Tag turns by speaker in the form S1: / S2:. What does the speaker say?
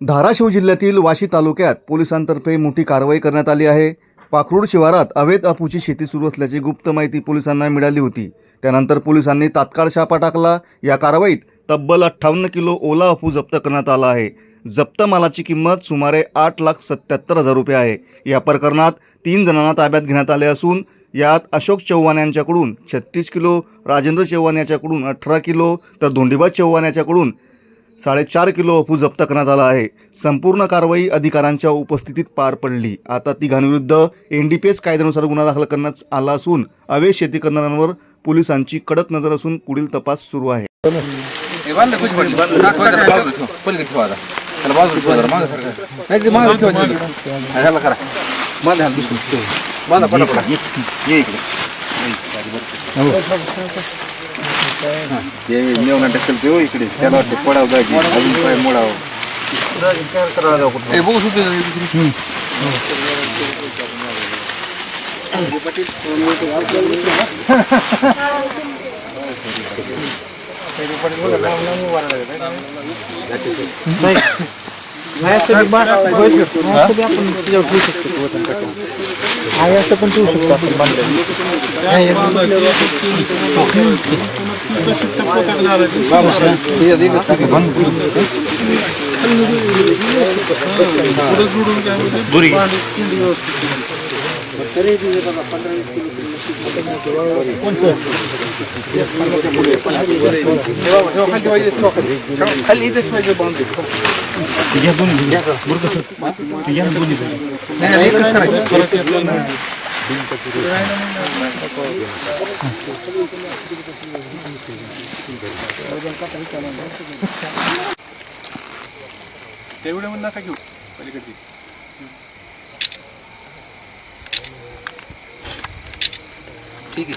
S1: धाराशिव जिल्ह्यातील वाशी तालुक्यात पोलिसांतर्फे मोठी कारवाई करण्यात आली आहे। पाखरूड शिवारात अवैध अफूची शेती सुरू असल्याची गुप्त माहिती पोलिसांना मिळाली होती। त्यानंतर पोलिसांनी तात्काळ छापा टाकला। या कारवाईत तब्बल 58 किलो ओला अफू जप्त करण्यात आला आहे। जप्त मालाची किंमत सुमारे 8,77,000 रुपये आहे। या प्रकरणात 3 जणांना ताब्यात घेण्यात आले असून यात अशोक चव्हाण यांच्याकडून 36 किलो, राजेंद्र चव्हाण यांच्याकडून 18 किलो तर धोंडीबा चव्हाण यांच्याकडून 4.5 किलो अफू जप्त करण्यात आला आहे। संपूर्ण कारवाई अधिकाऱ्यांच्या उपस्थितीत पार पडली। आता तिघांविरुद्ध एनडीपीएस कायद्यानुसार गुन्हा दाखल करण्यात आला असून अवैध शेती करणाऱ्यांवर पोलिसांची कडक नजर असून पुढील तपास सुरू आहे।
S2: इकडे त्याला पडाव जागी अजून काय मोडाव तेवढे म्हणून नका घेऊ पलीकडची ठीक आहे।